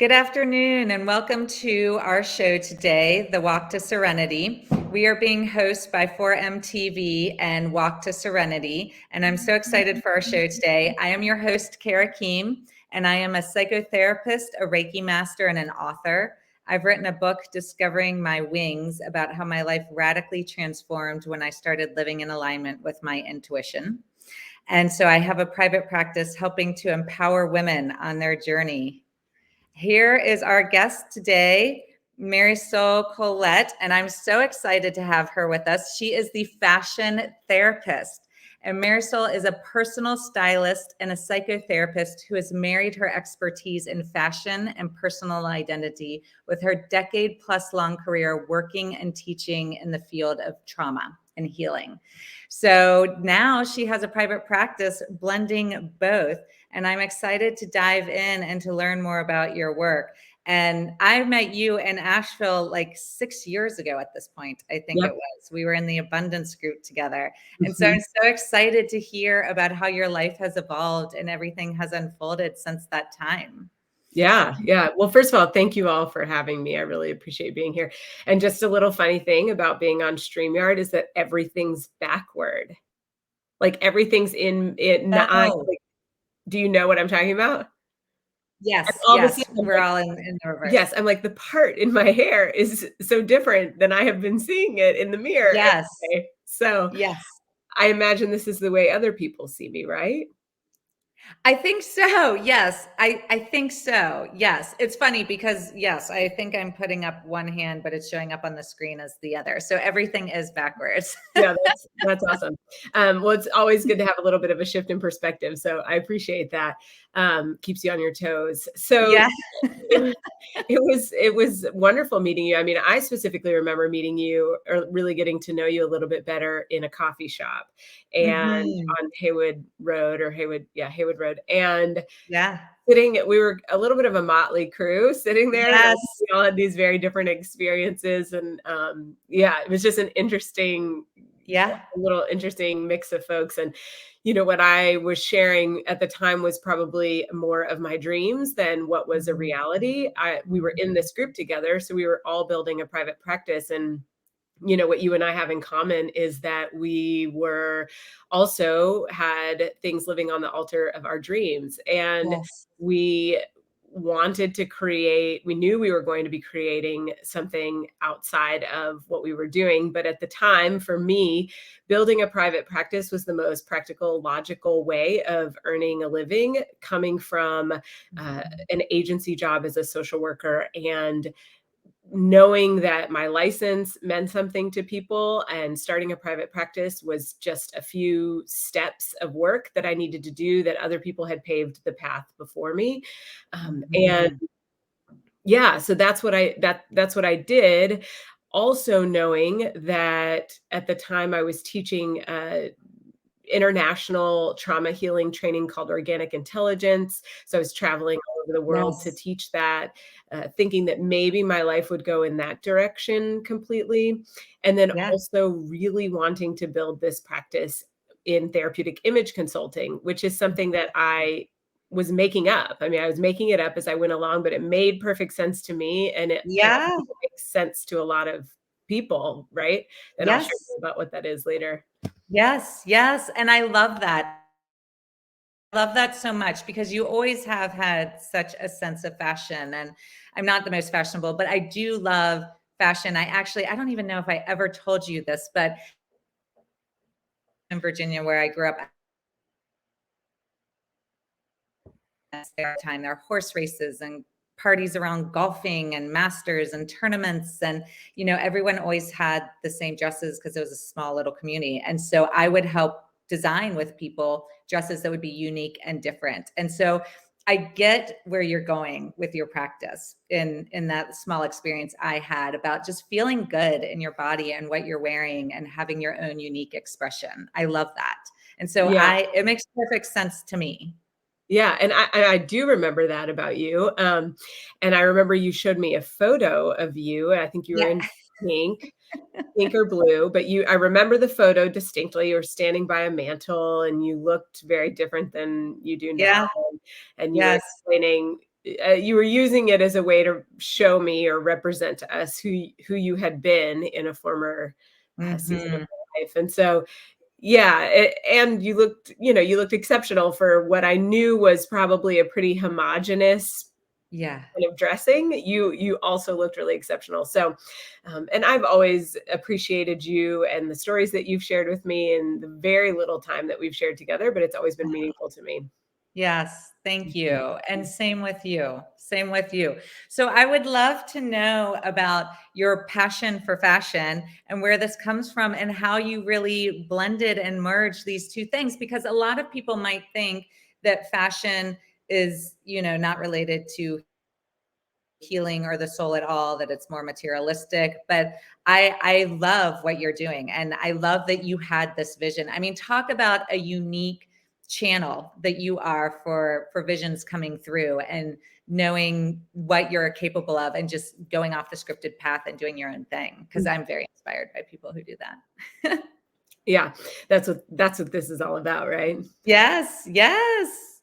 Good afternoon and welcome to our show today, The Walk to Serenity. We are being hosted by 4MTV and Walk to Serenity, and I'm so excited for our show today. I am your host, Kara Kihm, and I am a psychotherapist, a Reiki master, and an author. I've written a book, Discovering My Wings, about how my life radically transformed when I started living in alignment with my intuition. And so I have a private practice helping to empower women on their journey. Here is our guest today, Marisol Colette, and I'm so excited to have her with us. She is the fashion therapist, and Marisol is a personal stylist and a psychotherapist who has married her expertise in fashion and personal identity with her decade-plus long career working and teaching in the field of trauma and healing. So now she has a private practice blending both. And I'm excited to dive in and to learn more about your work. And I met you in Asheville like 6 years ago at this point, I think it was. We were in the abundance group together. And so I'm so excited to hear about how your life has evolved and everything has unfolded since that time. Yeah. Well, first of all, thank you all for having me. I really appreciate being here. And just a little funny thing about being on StreamYard is that everything's backward. Like everything's in it. Do you know what I'm talking about? Yes, we're all in the reverse. Yes, I'm like, the part in my hair is so different than I have been seeing it in the mirror. Yes. Anyway. So yes. I imagine this is the way other people see me, right? I think so. Yes. I think so. Yes. It's funny because yes, I think I'm putting up one hand, but it's showing up on the screen as the other. So everything is backwards. Yeah, that's awesome. Well, it's always good to have a little bit of a shift in perspective. So I appreciate that. Keeps you on your toes. So yeah. it was wonderful meeting you. I mean, I specifically remember meeting you or really getting to know you a little bit better in a coffee shop and on Haywood Road. And we were a little bit of a motley crew sitting there. Yes. We all had these very different experiences. And it was just an interesting, a little interesting mix of folks. And, what I was sharing at the time was probably more of my dreams than what was a reality. We were in this group together. So we were all building a private practice. And what you and I have in common is that we were also had things living on the altar of our dreams. And we wanted to we knew we were going to be creating something outside of what we were doing. But at the time, for me, building a private practice was the most practical, logical way of earning a living, coming from an agency job as a social worker and knowing that my license meant something to people and starting a private practice was just a few steps of work that I needed to do that other people had paved the path before me. And so that's what I did. Also knowing that at the time I was teaching international trauma healing training called Organic Intelligence. So I was traveling all over the world to teach that, thinking that maybe my life would go in that direction completely. And then also really wanting to build this practice in therapeutic image consulting, which is something that I was making up. I mean, I was making it up as I went along, but it made perfect sense to me. And it makes sense to a lot of people, right? And I'll share about what that is later. Yes. And I love that. I love that so much because you always have had such a sense of fashion. And I'm not the most fashionable, but I do love fashion. I don't even know if I ever told you this, but in Virginia, where I grew up, there are horse races and parties around golfing and masters and tournaments. And, everyone always had the same dresses because it was a small little community. And so I would help design with people dresses that would be unique and different. And so I get where you're going with your practice in that small experience I had about just feeling good in your body and what you're wearing and having your own unique expression. I love that. And so it makes perfect sense to me. Yeah. And I do remember that about you. And I remember you showed me a photo of you. I think you were in pink or blue, but I remember the photo distinctly. You were standing by a mantle and you looked very different than you do now. And you were explaining you were using it as a way to show me or represent to us who you had been in a former season of your life. And so, yeah, and you looked exceptional for what I knew was probably a pretty homogenous kind of dressing. You also looked really exceptional. So, and I've always appreciated you and the stories that you've shared with me and the very little time that we've shared together, but it's always been meaningful to me. Yes, thank you. And same with you. Same with you. So I would love to know about your passion for fashion and where this comes from and how you really blended and merged these two things, because a lot of people might think that fashion is, not related to healing or the soul at all, that it's more materialistic. But I love what you're doing. And I love that you had this vision. I mean, talk about a unique channel that you are for visions coming through and knowing what you're capable of and just going off the scripted path and doing your own thing. Because I'm very inspired by people who do that. Yeah, that's what this is all about, right? Yes, yes.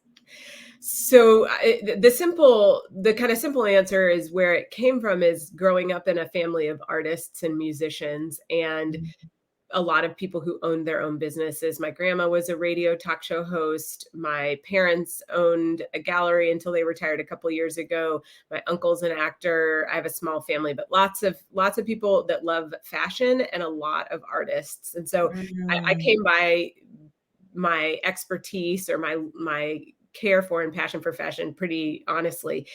So the kind of simple answer is where it came from is growing up in a family of artists and musicians and a lot of people who owned their own businesses. My grandma was a radio talk show host. My parents owned a gallery until they retired a couple of years ago. My uncle's an actor. I have a small family, but lots of people that love fashion and a lot of artists. And so I came by my expertise or my care for and passion for fashion pretty honestly.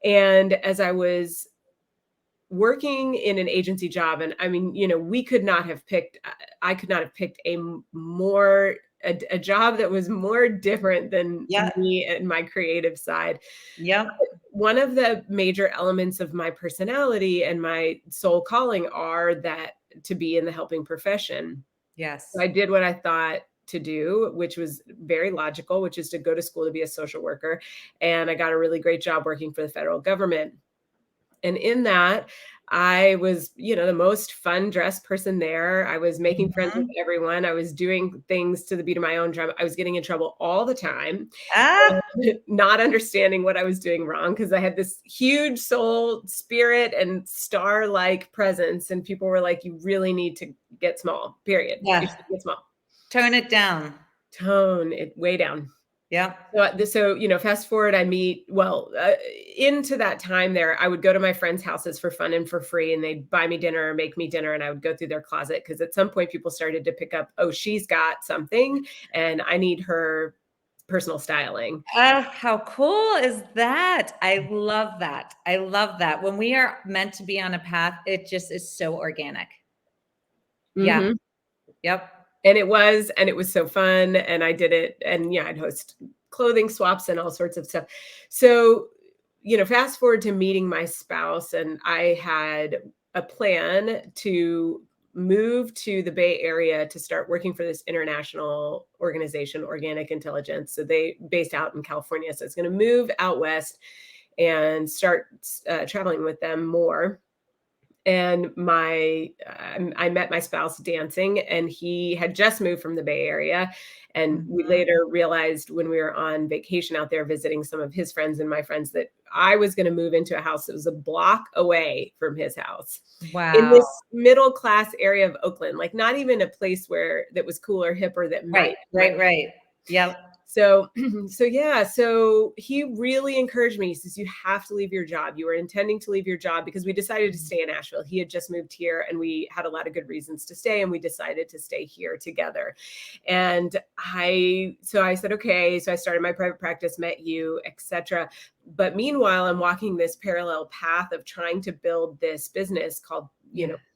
And as I was working in an agency job, and I mean, we could not have picked, I could not have picked a job that was more different than me and my creative side. Yep. One of the major elements of my personality and my soul calling are that to be in the helping profession. Yes. So I did what I thought to do, which was very logical, which is to go to school to be a social worker. And I got a really great job working for the federal government. And in that, I was, the most fun dressed person there. I was making friends with everyone. I was doing things to the beat of my own drum. I was getting in trouble all the time, not understanding what I was doing wrong because I had this huge soul, spirit, and star-like presence. And people were like, you really need to get small, period. Yeah. You should get small. Tone it down. Tone it way down. Yeah. So, fast forward, into that time there, I would go to my friends' houses for fun and for free, and they'd buy me dinner or make me dinner, and I would go through their closet because at some point people started to pick up, oh, she's got something, and I need her personal styling. How cool is that? I love that. I love that. When we are meant to be on a path, it just is so organic. Yeah. Yep. And it was so fun. And I did it. And yeah, I'd host clothing swaps and all sorts of stuff. So, fast forward to meeting my spouse, and I had a plan to move to the Bay Area to start working for this international organization, Organic Intelligence. So they based out in California. So it's going to move out west and start traveling with them more. And I met my spouse dancing, and he had just moved from the Bay Area. And we later realized when we were on vacation out there visiting some of his friends and my friends that I was going to move into a house that was a block away from his house. Wow. In this middle class area of Oakland, like not even a place that was cool or hip or that Right. Yep. So yeah, so he really encouraged me. He says, you have to leave your job. You were intending to leave your job because we decided to stay in Asheville. He had just moved here and we had a lot of good reasons to stay, and we decided to stay here together. And I said, okay. So I started my private practice, met you, etc. But meanwhile, I'm walking this parallel path of trying to build this business called,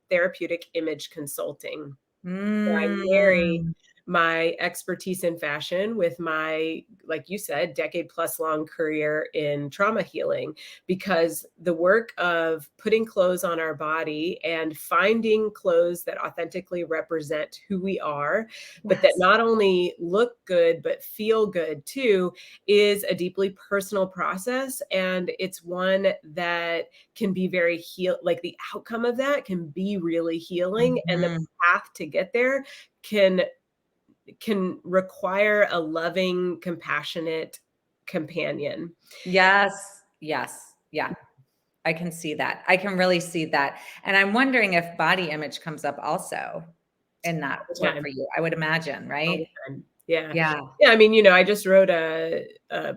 therapeutic image consulting. So I marry my expertise in fashion with my, like you said, decade plus long career in trauma healing, because the work of putting clothes on our body and finding clothes that authentically represent who we are, but that not only look good, but feel good too, is a deeply personal process. And it's one that can be very like the outcome of that can be really healing. And the path to get there can require a loving, compassionate companion. Yes. Yes. Yeah. I can see that. I can really see that. And I'm wondering if body image comes up also in that All the work time. for you. I would imagine, All the right? time. Yeah. Yeah. Yeah, I mean, I just wrote a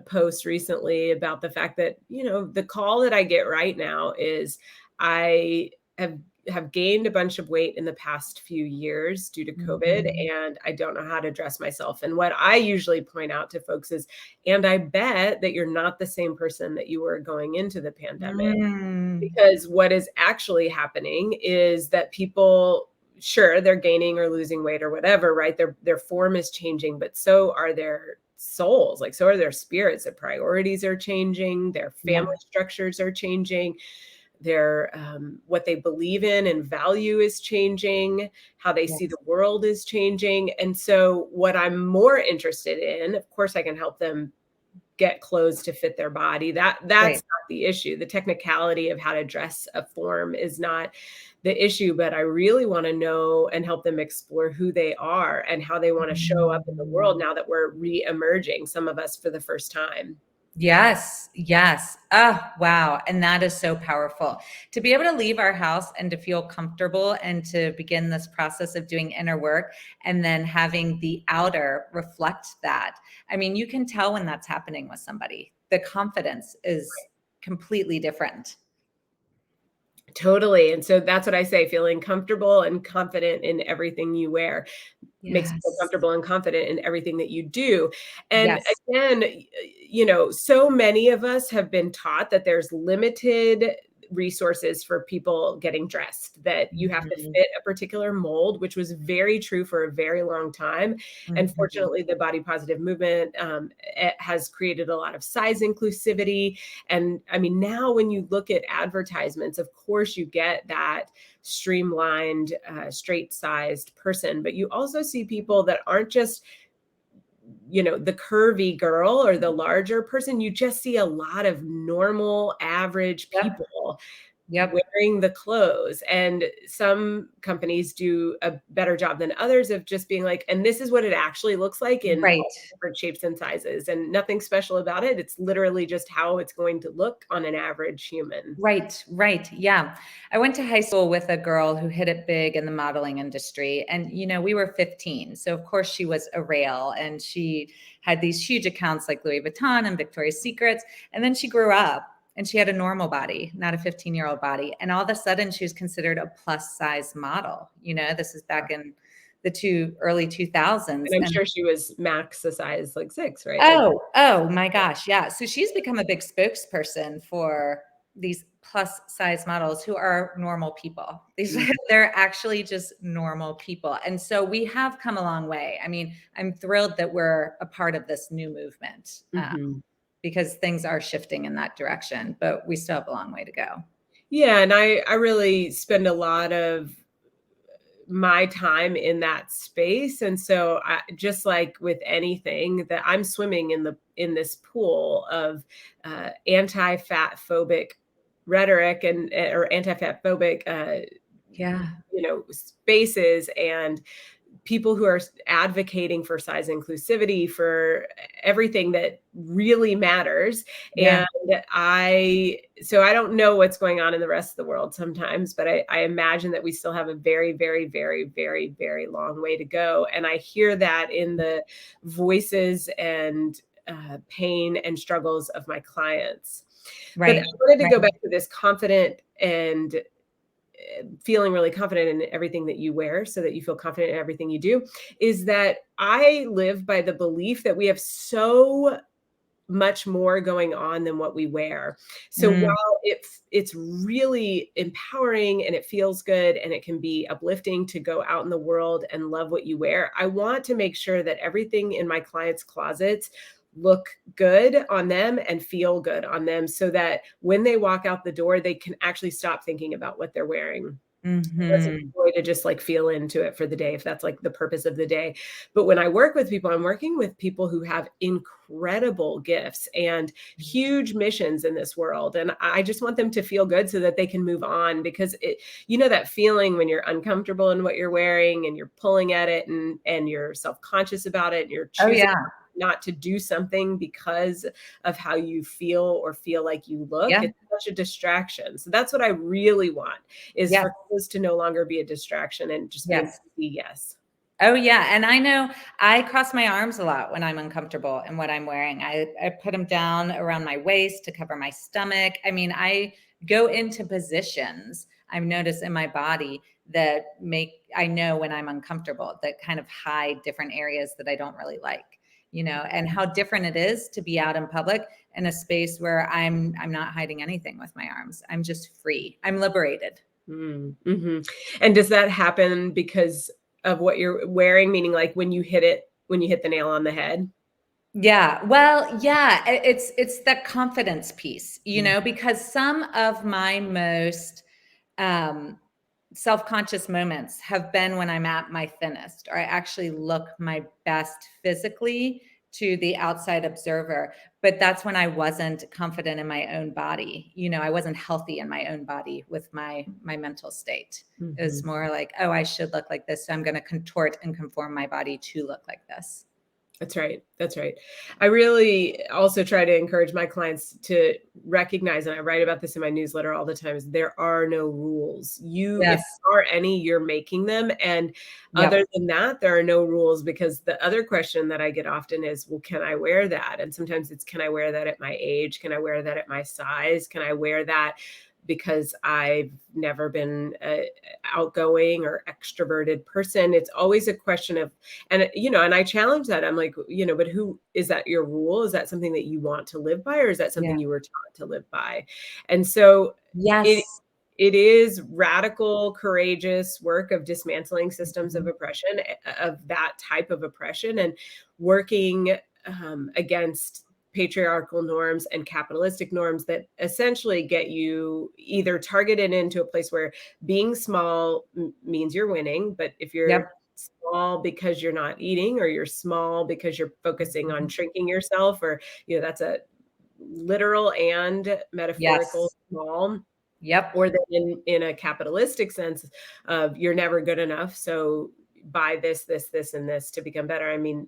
post recently about the fact that, the call that I get right now is I have have gained a bunch of weight in the past few years due to COVID, Mhm. and I don't know how to dress myself. And what I usually point out to folks is, and I bet that you're not the same person that you were going into the pandemic. Mm. Because what is actually happening is that people, sure, they're gaining or losing weight or whatever, right? Their form is changing, but so are their souls, like so are their spirits. Their priorities are changing, their Yeah. family structures are changing, their what they believe in and value is changing, how they see Yes. the world is changing. And so what I'm more interested in, of course, I can help them get clothes to fit their body. That's Right. not the issue. The technicality of how to dress a form is not the issue, but I really want to know and help them explore who they are and how they want to show up in the world Mm. now that we're re-emerging, some of us for the first time. Yes, yes. Oh, wow. And that is so powerful to be able to leave our house and to feel comfortable and to begin this process of doing inner work and then having the outer reflect that. I mean, you can tell when that's happening with somebody. The confidence is completely different. Totally. And so that's what I say, feeling comfortable and confident in everything you wear makes you feel Yes. comfortable and confident in everything that you do. And Yes. again, so many of us have been taught that there's limited resources for people getting dressed, that you have to Mhm. fit a particular mold, which was very true for a very long time. And Mhm. fortunately, the body positive movement has created a lot of size inclusivity. And I mean, now when you look at advertisements, of course, you get that streamlined, straight sized person, but you also see people that aren't just, the curvy girl or the larger person. You just see a lot of normal, average Yep. people Yep. wearing the clothes. And some companies do a better job than others of just being like, and this is what it actually looks like in Right. all different shapes and sizes, and nothing special about it. It's literally just how it's going to look on an average human. Right, right. Yeah. I went to high school with a girl who hit it big in the modeling industry. And, we were 15. So, of course, she was a rail and she had these huge accounts like Louis Vuitton and Victoria's Secrets. And then she grew up and she had a normal body, not a 15-year-old body. And all of a sudden, she was considered a plus size model. This is back in the early 2000s. And I'm And sure she was max a size like 6, right? Like, oh my gosh, yeah. So she's become a big spokesperson for these plus size models who are normal people. These mm, they're actually just normal people. And so we have come a long way. I mean, I'm thrilled that we're a part of this new movement mhm. because things are shifting in that direction, but we still have a long way to go. Yeah, and I really spend a lot of my time in that space. And so just like with anything, that I'm swimming in this pool of anti-fat phobic rhetoric and or anti-fat phobic Yeah. spaces, and people who are advocating for size inclusivity, for everything that really matters. Yeah. And I don't know what's going on in the rest of the world sometimes, but I imagine that we still have a very, very, very, very, very long way to go. And I hear that in the voices and pain and struggles of my clients. But I Right. wanted to Right. go back to this confident and feeling really confident in everything that you wear so that you feel confident in everything you do, is that I live by the belief that we have so much more going on than what we wear. So Mm, while it's really empowering and it feels good and it can be uplifting to go out in the world and love what you wear, I want to make sure that everything in my clients' closets look good on them and feel good on them, so that when they walk out the door, they can actually stop thinking about what they're wearing. Unless it's mhm. a way to just like feel into it for the day, if that's like the purpose of the day. But when I work with people, I'm working with people who have incredible gifts and huge missions in this world. And I just want them to feel good so that they can move on, because that feeling when you're uncomfortable in what you're wearing and you're pulling at it and you're self-conscious about it and you're Oh, choosing yeah. not to do something because of how you feel or feel like you look. Yeah. It's such a distraction. So that's what I really want, is Yeah. for clothes to no longer be a distraction and just be an Yes. easy yes. Oh yeah. And I know I cross my arms a lot when I'm uncomfortable in what I'm wearing. I put them down around my waist to cover my stomach. I mean, I go into positions I've noticed in my body that I know when I'm uncomfortable, that kind of hide different areas that I don't really like, and how different it is to be out in public in a space where I'm not hiding anything with my arms. I'm just free. I'm liberated. Mm-hmm. And does that happen because of what you're wearing? Meaning like when you hit the nail on the head? Yeah. Well, yeah, it's that confidence piece, Mm. because some of my most um self-conscious moments have been when I'm at my thinnest, or I actually look my best physically to the outside observer. But that's when I wasn't confident in my own body. I wasn't healthy in my own body with my mental state. It Mhm. was more like, oh, I should look like this, so I'm going to contort and conform my body to look like this. That's right. That's right. I really also try to encourage my clients to recognize, and I write about this in my newsletter all the time, is there are no rules. If Yes. there are any, you're making them. And other Yep. than that, there are no rules, because the other question that I get often is, well, can I wear that? And sometimes it's, can I wear that at my age? Can I wear that at my size? Can I wear that because I've never been a outgoing or extroverted person? It's always a question of, and I challenge that. I'm like, but who is that? Your rule? Is that something that you want to live by, or is that Yeah. something you were taught to live by? And so it Yes. it is radical, courageous work of dismantling systems of Mhm. oppression, of that type of oppression, and working against patriarchal norms and capitalistic norms that essentially get you either targeted into a place where being small means you're winning. But if you're Yep. small because you're not eating, or you're small because you're focusing on Mhm. shrinking yourself, or that's a literal and metaphorical Yes. small, Yep. or then in a capitalistic sense of you're never good enough, so buy this and this to become better. I mean,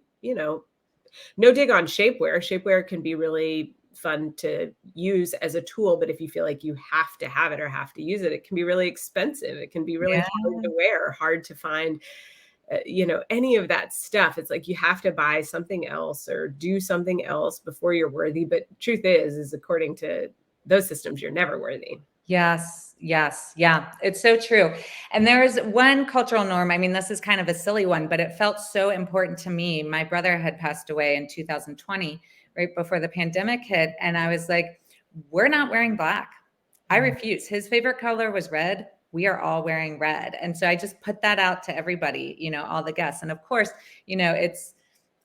no dig on shapewear. Shapewear can be really fun to use as a tool, but if you feel like you have to have it or have to use it, it can be really expensive. It can be really Yeah. hard to wear, hard to find, any of that stuff. It's like you have to buy something else or do something else before you're worthy. But truth is according to those systems, you're never worthy. Yes, yes, yeah, it's so true. And there is one cultural norm. I mean, this is kind of a silly one, but it felt so important to me. My brother had passed away in 2020, right before the pandemic hit. And I was like, we're not wearing black. I Mm. refuse. His favorite color was red. We are all wearing red. And so I just put that out to everybody, all the guests. And of course, it's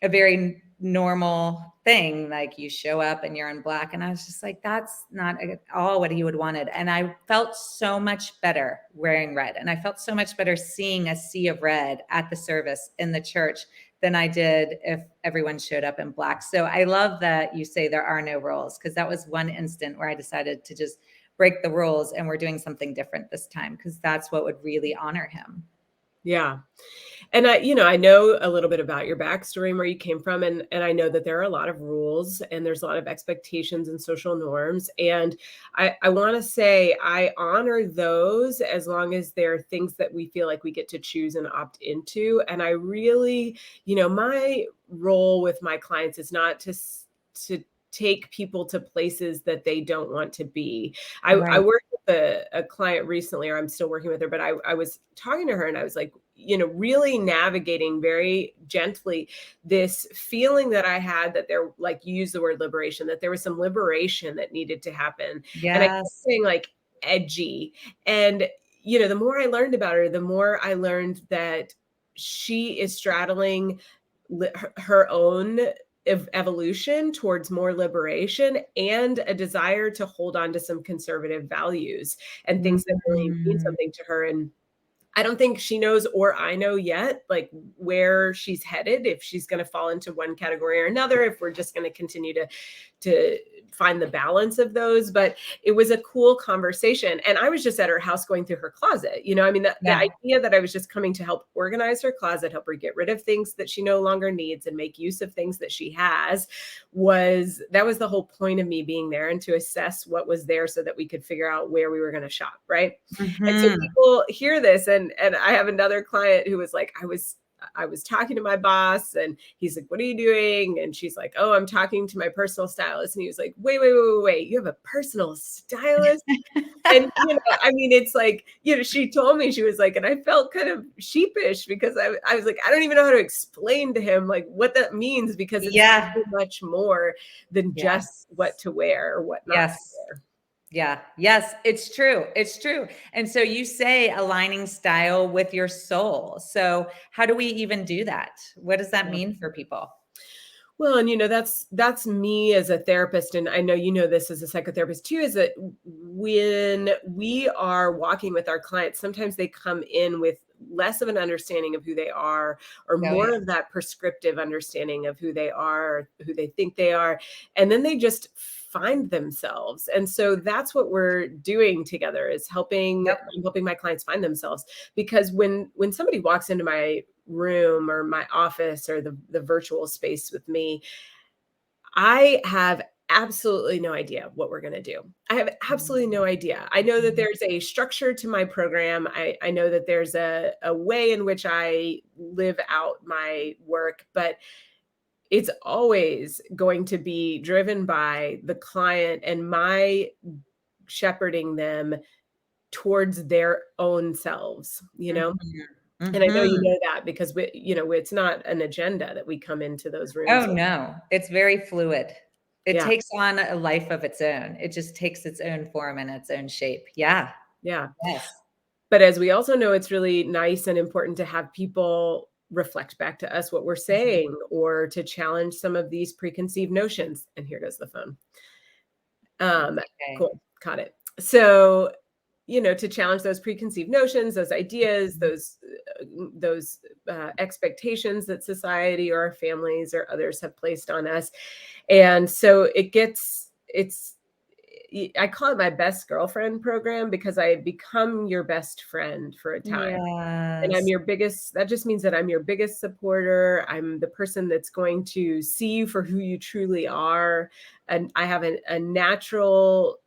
a very normal thing. Like you show up and you're in black. And I was just like, that's not at all what he would wanted. And I felt so much better wearing red. And I felt so much better seeing a sea of red at the service in the church than I did if everyone showed up in black. So I love that you say there are no rules, because that was one instant where I decided to just break the rules, and we're doing something different this time, because that's what would really honor him. Yeah. And I know a little bit about your backstory and where you came from. And I know that there are a lot of rules and there's a lot of expectations and social norms. And I want to say I honor those as long as they're things that we feel like we get to choose and opt into. And I really, my role with my clients is not to take people to places that they don't want to be. I Right. worked with a client recently, or I'm still working with her, but I was talking to her and I was like, really navigating very gently this feeling that I had, that there, like you use the word liberation, that there was some liberation that needed to happen. And I kept Yes. saying like edgy. And, the more I learned about her, the more I learned that she is straddling her own evolution towards more liberation and a desire to hold on to some conservative values and things that really mean Mm. something to her. And I don't think she knows, or I know yet, like where she's headed, if she's going to fall into one category or another, if we're just going to continue to find the balance of those. But it was a cool conversation. And I was just at her house going through her closet. I mean, the idea that I was just coming to help organize her closet, help her get rid of things that she no longer needs and make use of things that she has, was the whole point of me being there, and to assess what was there so that we could figure out where we were going to shop. Right. And so people hear this, and I have another client who was like, I was talking to my boss, and he's like, "What are you doing?" And she's like, "Oh, I'm talking to my personal stylist." And he was like, "Wait, you have a personal stylist?" And, I mean, it's like, she told me, she was like, and I felt kind of sheepish because I was like, I don't even know how to explain to him like what that means, because it's so much more than just what to wear or what not to wear. Yeah. Yes, it's true. It's true. And so you say aligning style with your soul. So how do we even do that? What does that mean for people? Well, and that's me as a therapist, and I know this as a psychotherapist too, is that when we are walking with our clients, sometimes they come in with less of an understanding of who they are, or more of that prescriptive understanding of who they are, who they think they are, and then they just find themselves. And so that's what we're doing together, is helping my clients find themselves. Because when somebody walks into my room or my office or the virtual space with me, I have absolutely no idea what we're going to do. I have absolutely no idea. I know that there's a structure to my program. I know that there's a way in which I live out my work, but it's always going to be driven by the client and my shepherding them towards their own selves, And I know you know that, because it's not an agenda that we come into those rooms. Oh, no, it's very fluid. It Yeah. takes on a life of its own. It just takes its own form and its own shape. Yeah. Yeah. Yes. But as we also know, it's really nice and important to have people reflect back to us what we're saying, or to challenge some of these preconceived notions. And here goes the phone. Cool. Caught it. So, to challenge those preconceived notions, those ideas, those expectations that society or our families or others have placed on us. And so I call it my best girlfriend program, because I become your best friend for a time. And that just means that I'm your biggest supporter. I'm the person that's going to see you for who you truly are. And I have a natural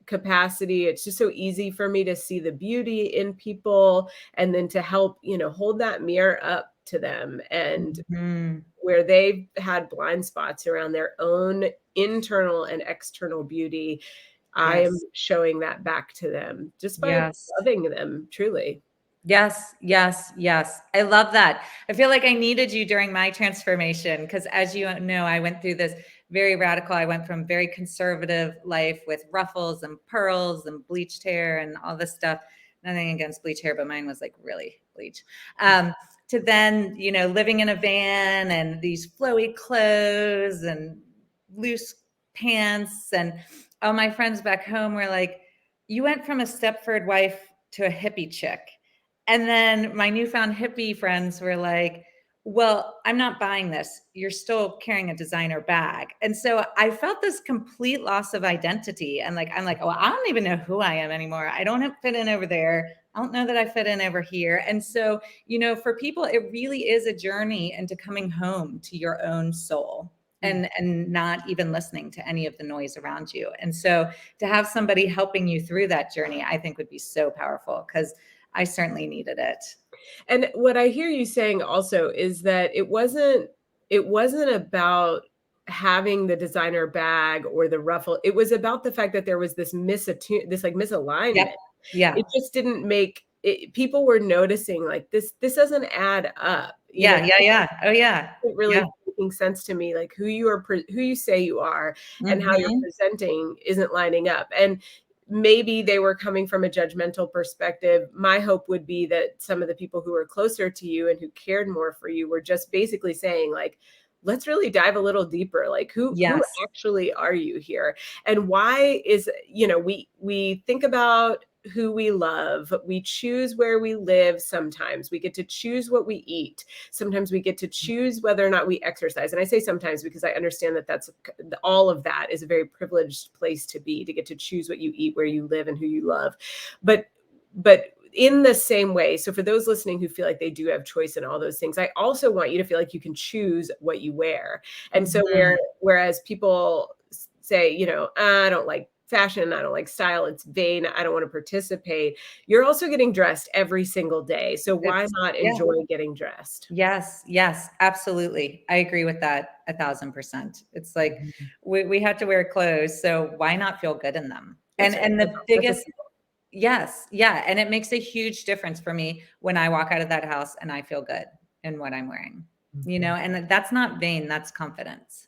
capacity. It's just so easy for me to see the beauty in people, and then to help, hold that mirror up to them, and where they've had blind spots around their own internal and external beauty, I am showing that back to them just by loving them truly. Yes, yes, yes. I love that. I feel like I needed you during my transformation, because as you know, I went through this very radical. I went from very conservative life with ruffles and pearls and bleached hair and all this stuff. Nothing against bleach hair, but mine was like really bleach. To then, living in a van and these flowy clothes and loose pants. And all my friends back home were like, you went from a Stepford wife to a hippie chick. And then my newfound hippie friends were like, well, I'm not buying this. You're still carrying a designer bag. And so I felt this complete loss of identity. And I'm like, oh, I don't even know who I am anymore. I don't fit in over there. I don't know that I fit in over here. And so, for people, it really is a journey into coming home to your own soul, and not even listening to any of the noise around you. And so to have somebody helping you through that journey, I think would be so powerful, because I certainly needed it. And what I hear you saying also is that it wasn't about having the designer bag or the ruffle. It was about the fact that there was this misalignment. Yeah. It just didn't make it, people were noticing like this doesn't add up. Yeah. Oh yeah. It really making sense to me, like who you say you are and how you're presenting isn't lining up. And maybe they were coming from a judgmental perspective. My hope would be that some of the people who were closer to you and who cared more for you were just basically saying like, let's really dive a little deeper. Like who actually are you here? And why is, we think about who we love. We choose where we live sometimes. We get to choose what we eat. Sometimes we get to choose whether or not we exercise. And I say sometimes because I understand that all of that is a very privileged place to be, to get to choose what you eat, where you live, and who you love. But in the same way, so for those listening who feel like they do have choice in all those things, I also want you to feel like you can choose what you wear. And so whereas people say, I don't like fashion, I don't like style, it's vain, I don't want to participate, you're also getting dressed every single day. So why not enjoy getting dressed? Yes, absolutely. I agree with that 1,000%. It's like we have to wear clothes, so why not feel good in them? And the biggest yes, yeah, and it makes a huge difference for me when I walk out of that house and I feel good in what I'm wearing. And that's not vain, that's confidence.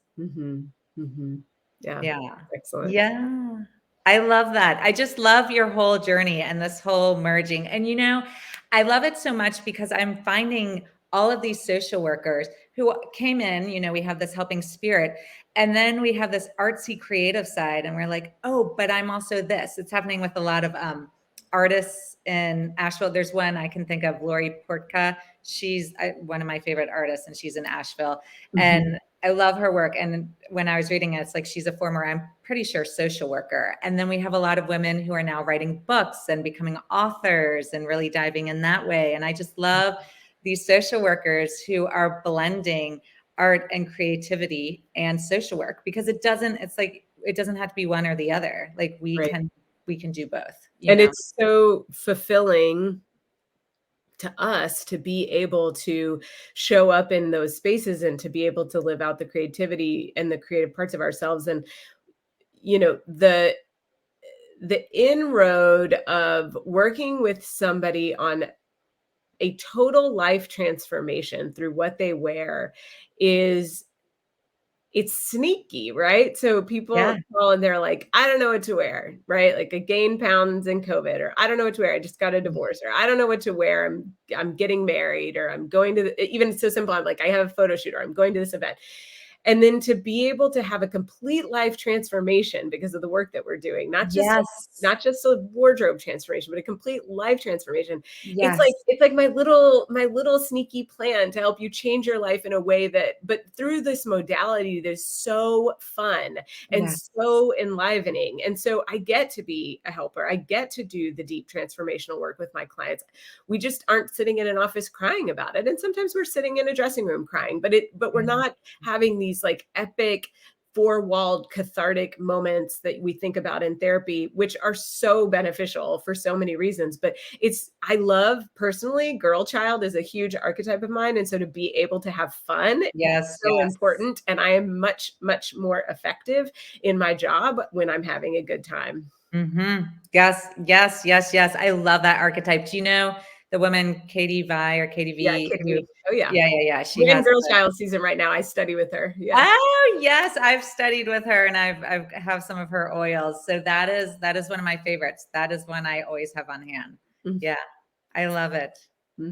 Yeah. Yeah. Excellent. Yeah. I love that. I just love your whole journey and this whole merging. And I love it so much because I'm finding all of these social workers who came in, we have this helping spirit, and then we have this artsy creative side, and we're like, oh, but I'm also this. It's happening with a lot of artists in Asheville. There's one I can think of, Lori Portka. She's one of my favorite artists, and she's in Asheville. And I love her work. And when I was reading it, it's like she's a former, I'm pretty sure, social worker. And then we have a lot of women who are now writing books and becoming authors and really diving in that way. And I just love these social workers who are blending art and creativity and social work, because it doesn't have to be one or the other. Like we can do both. And it's so fulfilling to us to be able to show up in those spaces and to be able to live out the creativity and the creative parts of ourselves. And, the inroad of working with somebody on a total life transformation through what they wear it's sneaky, right? So people call and they're like, I don't know what to wear, right? Like I gained pounds in COVID, or I don't know what to wear, I just got a divorce, or I don't know what to wear, I'm getting married, or I'm going to even so simple, I'm like, I have a photo shoot, or I'm going to this event. And then to be able to have a complete life transformation because of the work that we're doing, not just a wardrobe transformation, but a complete life transformation. It's like my little sneaky plan to help you change your life in a way but through this modality that's so fun and so enlivening. And so I get to be a helper. I get to do the deep transformational work with my clients. We just aren't sitting in an office crying about it. And sometimes we're sitting in a dressing room crying, but we're not having these like epic four-walled cathartic moments that we think about in therapy, which are so beneficial for so many reasons. But I love personally, girl child is a huge archetype of mine. And so to be able to have fun is so important. And I am much, much more effective in my job when I'm having a good time. Yes. I love that archetype. Do you know the woman Katie Vi or Katie V? Yeah, Katie V. Oh yeah. Yeah. She has girl child season right now. I study with her. Yeah. Oh yes, I've studied with her, and I have some of her oils. So that is one of my favorites. That is one I always have on hand. Yeah, I love it.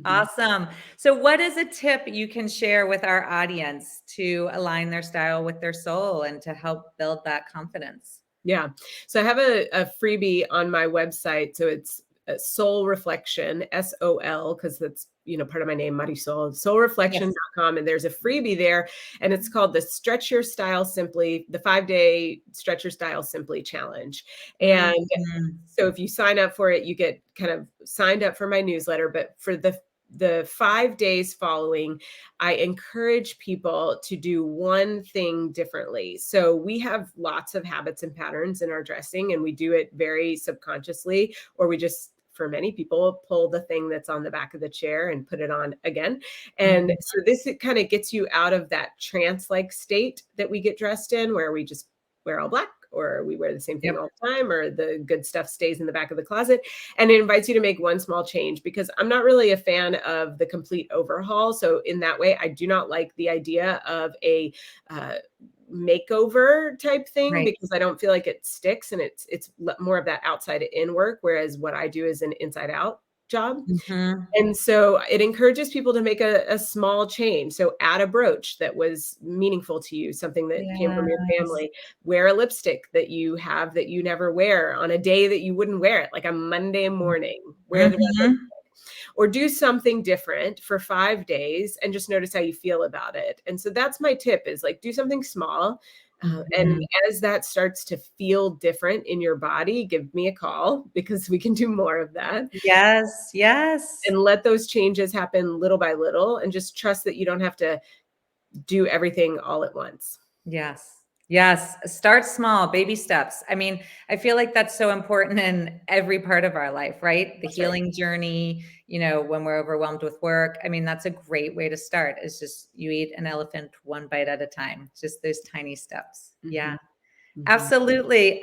Awesome. So what is a tip you can share with our audience to align their style with their soul and to help build that confidence? Yeah. So I have a freebie on my website. So it's Soul Reflection, SOL, because that's, part of my name, Marisol, soulreflection.com. And there's a freebie there, and it's called the Stretch Your Style Simply, the 5-day Stretch Your Style Simply challenge. And so if you sign up for it, you get kind of signed up for my newsletter, but for the 5 days following, I encourage people to do one thing differently. So we have lots of habits and patterns in our dressing, and we do it very subconsciously, or we just, for many people, pull the thing that's on the back of the chair and put it on again. And so this, it kind of gets you out of that trance-like state that we get dressed in, where we just wear all black, or we wear the same thing all the time, or the good stuff stays in the back of the closet. And it invites you to make one small change, because I'm not really a fan of the complete overhaul. So in that way, I do not like the idea of a makeover type thing, because I don't feel like it sticks, and it's more of that outside in work. Whereas what I do is an inside out job. Mhm. And so it encourages people to make a small change. So add a brooch that was meaningful to you, something that came from your Yes. family. Wear a lipstick that you have that you never wear on a day that you wouldn't wear it, like a Monday morning. Wear the red lipstick. Mhm. Or do something different for 5 days and just notice how you feel about it. And so that's my tip, is like, do something small. And Mhm. as that starts to feel different in your body, give me a call because we can do more of that. Yes, yes. And let those changes happen little by little and just trust that you don't have to do everything all at once. Yes. Yes. Start small, baby steps. I mean, I feel like that's so important in every part of our life, right? The That's right. healing journey, when we're overwhelmed with work. I mean, that's a great way to start, is just you eat an elephant one bite at a time, just those tiny steps. Yeah. Mhm, mhm. Absolutely.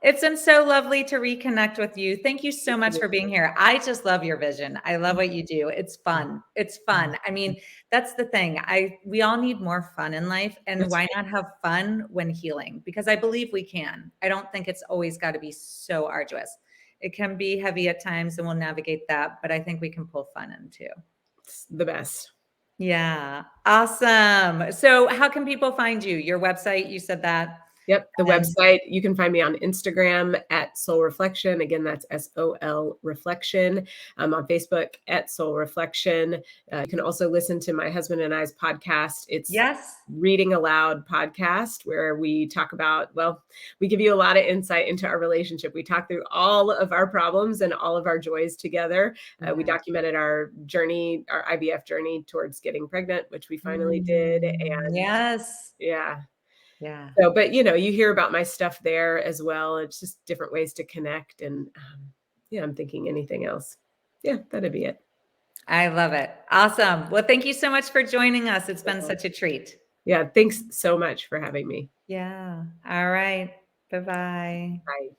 It's been so lovely to reconnect with you. Thank you so much for being here. I just love your vision. I love what you do. It's fun. It's fun. I mean, that's the thing. We all need more fun in life, and That's why right. not have fun when healing? Because I believe we can. I don't think it's always got to be so arduous. It can be heavy at times, and we'll navigate that, but I think we can pull fun in too. It's the best. Yeah. Awesome. So, how can people find you? Your website, you said that. Yep, the And website, you can find me on Instagram at Soul Reflection. Again, that's SOL Reflection. I'm on Facebook at Soul Reflection. You can also listen to my husband and I's podcast. It's yes. Reading Aloud podcast, where we talk about, well, we give you a lot of insight into our relationship. We talk through all of our problems and all of our joys together. We Yes. documented our journey, our IVF journey towards getting pregnant, which we finally did. And Yes. yeah. Yeah. So, but you hear about my stuff there as well. It's just different ways to connect. And yeah, I'm thinking anything else. Yeah, that'd be it. I love it. Awesome. Well, thank you so much for joining us. It's been such a treat. Yeah, thanks so much for having me. Yeah. All right. Bye-bye. Bye.